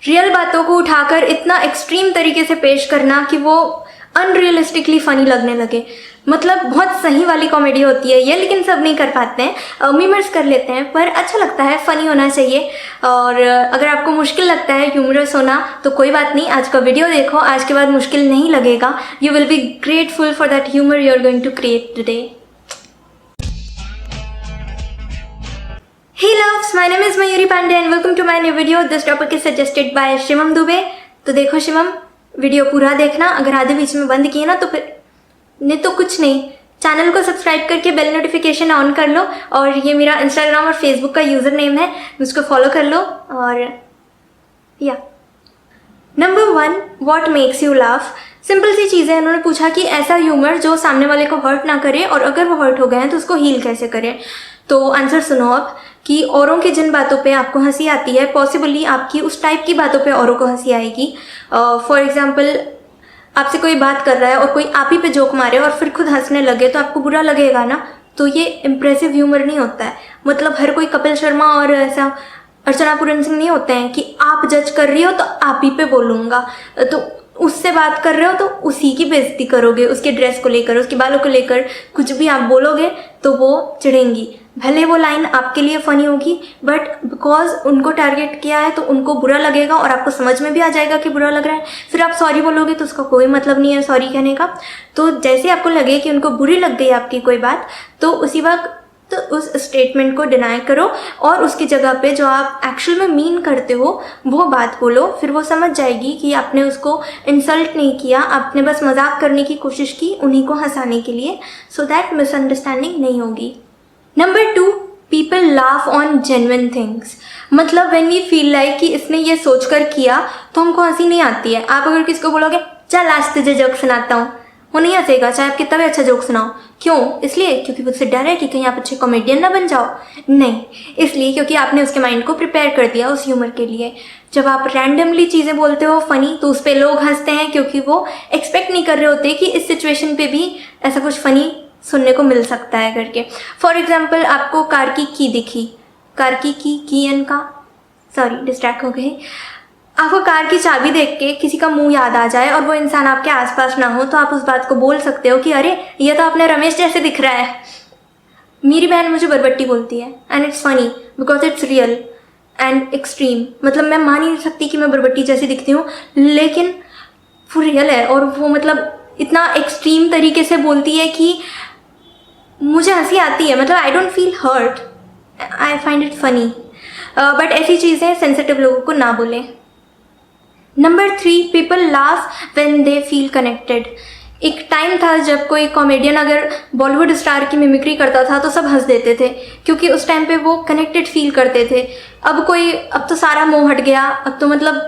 Real बातों को उठाकर इतना एक्सट्रीम तरीके से पेश करना कि वो अनरियलिस्टिकली फ़नी लगने लगे। मतलब बहुत सही वाली कॉमेडी होती है ये, लेकिन सब नहीं कर पाते हैं, मीमर्स कर लेते हैं, पर अच्छा लगता है, फ़नी होना चाहिए। और अगर आपको मुश्किल लगता है ह्यूमरस होना तो कोई बात नहीं, आज का वीडियो देखो, आज के बाद मुश्किल नहीं लगेगा। You will be grateful for that humour you are going to create today. Hey loves, my name is Mayuri Pandey and welcome to my new video. This topic is suggested by Shivam Dubey. तो देखो Shivam, video पूरा देखना, अगर आधे बीच में बंद किए ना तो फिर नहीं तो कुछ नहीं, चैनल को सब्सक्राइब करके बेल नोटिफिकेशन ऑन कर लो। और ये मेरा इंस्टाग्राम और फेसबुक का यूज़र नेम है, उसको फॉलो कर लो। और या number 1, what makes you laugh. Simple सी चीज़ है। उन्होंने पूछा कि ऐसा ह्यूमर जो सामने वाले को हर्ट ना करे, और अगर वो हर्ट हो गए हैं तो उसको हील कैसे करें। तो आंसर सुनो आप कि औरों की जिन बातों पे आपको हंसी आती है, पॉसिबली आपकी उस टाइप की बातों पे औरों को हंसी आएगी। फॉर एग्जांपल, आपसे कोई बात कर रहा है और कोई आप ही पे जोक मारे और फिर खुद हंसने लगे तो आपको बुरा लगेगा ना। तो ये इम्प्रेसिव ह्यूमर नहीं होता है। मतलब हर कोई कपिल शर्मा और ऐसा अर्चना पूरन सिंह नहीं होते हैं कि आप जज कर रही हो तो आप ही पे बोलूँगा, तो उससे बात कर रहे हो तो उसी की बेइज्जती करोगे, उसके ड्रेस को लेकर, उसके बालों को लेकर कुछ भी आप बोलोगे तो वो चिढ़ेंगी। भले वो लाइन आपके लिए फ़नी होगी, बट बिकॉज उनको टारगेट किया है तो उनको बुरा लगेगा और आपको समझ में भी आ जाएगा कि बुरा लग रहा है। फिर आप सॉरी बोलोगे तो उसका कोई मतलब नहीं है सॉरी कहने का। तो जैसे आपको लगे कि उनको बुरी लग गई आपकी कोई बात, तो उसी वक्त तो उस स्टेटमेंट को डिनाई करो और उसकी जगह पे जो आप एक्चुअल में मीन करते हो वो बात बोलो। फिर वो समझ जाएगी कि आपने उसको इंसल्ट नहीं किया, आपने बस मजाक करने की कोशिश की उन्हीं को हंसाने के लिए, सो दैट मिसअंडरस्टैंडिंग नहीं होगी। Number 2, people laugh on genuine things. मतलब व्हेन वी फील लाइक कि इसने ये सोचकर किया तो हमको हंसी नहीं आती है। आप अगर किसी को बोलोगे चल आज तुझे जोक सुनाता हूँ, वो नहीं हंसेगा, चाहे आप कितना भी अच्छा जोक सुनाओ। क्यों? इसलिए क्योंकि उससे डर है कि कहीं आप अच्छे कॉमेडियन ना बन जाओ। नहीं, इसलिए क्योंकि आपने उसके माइंड को प्रिपेयर कर दिया उस ह्यूमर के लिए। जब आप रैंडमली चीज़ें बोलते हो फ़नी तो उस पर लोग हंसते हैं, क्योंकि वो एक्सपेक्ट नहीं कर रहे होते कि इस सिचुएशन पे भी ऐसा कुछ फ़नी सुनने को मिल सकता है करके। फॉर एग्जाम्पल, आपको कार की दिखी, कार की एन का, सॉरी डिस्ट्रैक्ट हो गई। आपको कार की चाबी देख के किसी का मुंह याद आ जाए और वो इंसान आपके आसपास ना हो, तो आप उस बात को बोल सकते हो कि अरे ये तो आपने रमेश जैसे दिख रहा है। मेरी बहन मुझे बरबट्टी बोलती है and it's funny because it's real and extreme. मतलब मैं मान ही नहीं सकती कि मैं बरबट्टी जैसी दिखती हूँ, लेकिन वो रियल है और वो मतलब इतना एक्सट्रीम तरीके से बोलती है कि मुझे हंसी आती है। मतलब I don't feel hurt, I find it funny. But ऐसी चीज़ें सेंसिटिव लोगों को ना बोलें। Number 3, people laugh when they feel connected. एक टाइम था जब कोई कॉमेडियन अगर बॉलीवुड स्टार की मिमिक्री करता था तो सब हंस देते थे, क्योंकि उस टाइम पे वो कनेक्टेड फील करते थे। अब तो सारा मोह हट गया, अब तो मतलब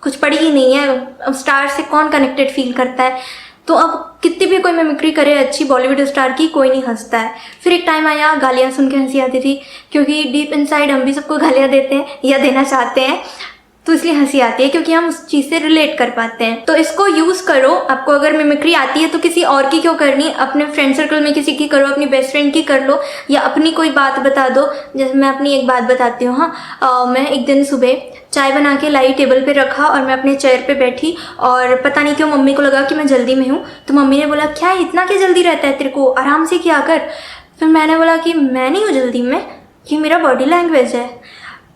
कुछ पड़ी ही नहीं है। अब स्टार से कौन कनेक्टेड फील करता है? तो अब कितनी भी कोई मिमिक्री करे अच्छी बॉलीवुड स्टार की, कोई नहीं हंसता है। फिर एक टाइम आया गालियाँ सुन के हंसी आती थी, क्योंकि डीप इनसाइड हम भी सबको गालियाँ देते हैं या देना चाहते हैं, तो इसलिए हंसी आती है क्योंकि हम उस चीज़ से रिलेट कर पाते हैं। तो इसको यूज़ करो। आपको अगर मिमिक्री आती है तो किसी और की क्यों करनी, अपने फ्रेंड सर्कल में किसी की करो, अपनी बेस्ट फ्रेंड की कर लो, या अपनी कोई बात बता दो। जैसे मैं अपनी एक बात बताती हूँ। हाँ, मैं एक दिन सुबह चाय बना के लाई, टेबल पे रखा और मैं अपने चेयर पे बैठी, और पता नहीं क्यों मम्मी को लगा कि मैं जल्दी में हूँ, तो मम्मी ने बोला क्या इतना क्या जल्दी रहता है तेरे को, आराम से किया कर। फिर मैंने बोला कि मैं नहीं हूँ जल्दी में, ये मेरा बॉडी लैंग्वेज है।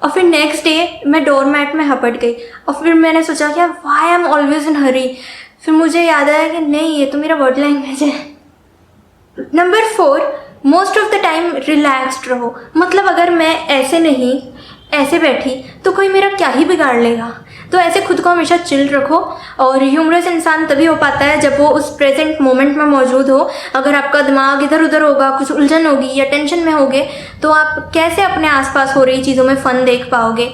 और फिर नेक्स्ट डे मैं डोरमैट में हपट गई, और फिर मैंने सोचा कि why I am always in hurry. फिर मुझे याद आया कि नहीं, ये तो मेरा बॉडी लैंग्वेज है। Number 4, most of the time relaxed रहो। मतलब अगर मैं ऐसे नहीं ऐसे बैठी तो कोई मेरा क्या ही बिगाड़ लेगा। तो ऐसे खुद को हमेशा चिल रखो। और ह्यूमरस इंसान तभी हो पाता है जब वो उस प्रेजेंट मोमेंट में मौजूद हो। अगर आपका दिमाग इधर उधर होगा, कुछ उलझन होगी या टेंशन में होगे, तो आप कैसे अपने आसपास हो रही चीज़ों में फ़न देख पाओगे।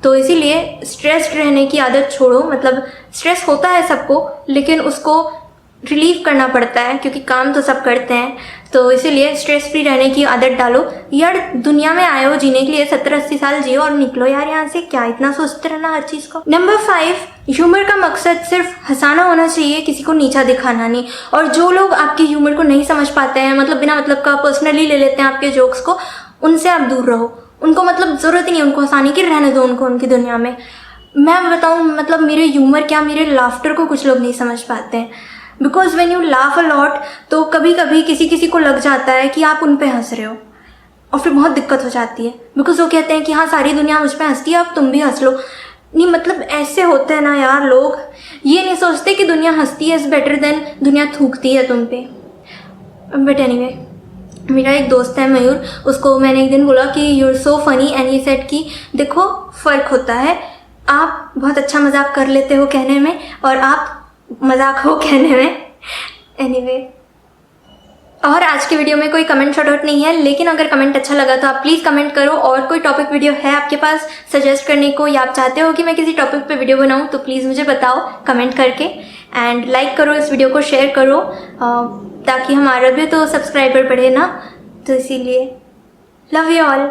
तो इसीलिए स्ट्रेस्ड रहने की आदत छोड़ो। मतलब स्ट्रेस होता है सबको, लेकिन उसको रिलीव करना पड़ता है, क्योंकि काम तो सब करते हैं। तो इसीलिए स्ट्रेस फ्री रहने की आदत डालो। यार दुनिया में आए हो जीने के लिए, 70-80 साल जियो और निकलो यार यहाँ से, क्या इतना सोचते रहना हर चीज़ को। नंबर 5, ह्यूमर का मकसद सिर्फ हंसाना होना चाहिए, किसी को नीचा दिखाना नहीं। और जो लोग आपके ह्यूमर को नहीं समझ पाते हैं, मतलब बिना मतलब का पर्सनली ले लेते हैं आपके जोक्स को, उनसे आप दूर रहो। उनको मतलब ज़रूरत ही नहीं उनको हंसाने की, रहने दो उनको उनकी दुनिया में। मैं बताऊँ मतलब मेरे ह्यूमर क्या, मेरे लाफ्टर को कुछ लोग नहीं समझ पाते हैं। Because when you laugh a lot तो कभी कभी किसी किसी को लग जाता है कि आप उन पे हंस रहे हो, और फिर बहुत दिक्कत हो जाती है। बिकॉज वो कहते हैं कि हाँ सारी दुनिया मुझ पे हंसती है, अब तुम भी हंस लो। नहीं मतलब ऐसे होते हैं ना यार, लोग ये नहीं सोचते कि दुनिया हंसती है इज़ बेटर देन दुनिया थूकती है तुम पे। बट एनीवे, मेरा एक दोस्त है मयूर, उसको मैंने एक दिन बोला कि you are so funny, and he said कि देखो फ़र्क होता है, आप बहुत अच्छा मजाक कर लेते हो कहने में और आप मजाक हो कहने में। एनीवे, और आज की वीडियो में कोई कमेंट शॉर्ट आउट नहीं है, लेकिन अगर कमेंट अच्छा लगा तो आप प्लीज़ कमेंट करो। और कोई टॉपिक वीडियो है आपके पास सजेस्ट करने को, या आप चाहते हो कि मैं किसी टॉपिक पे वीडियो बनाऊं, तो प्लीज़ मुझे बताओ कमेंट करके। एंड लाइक करो, इस वीडियो को शेयर करो, ताकि हमारा भी तो सब्सक्राइबर बढ़े ना, तो इसीलिए लव यू ऑल।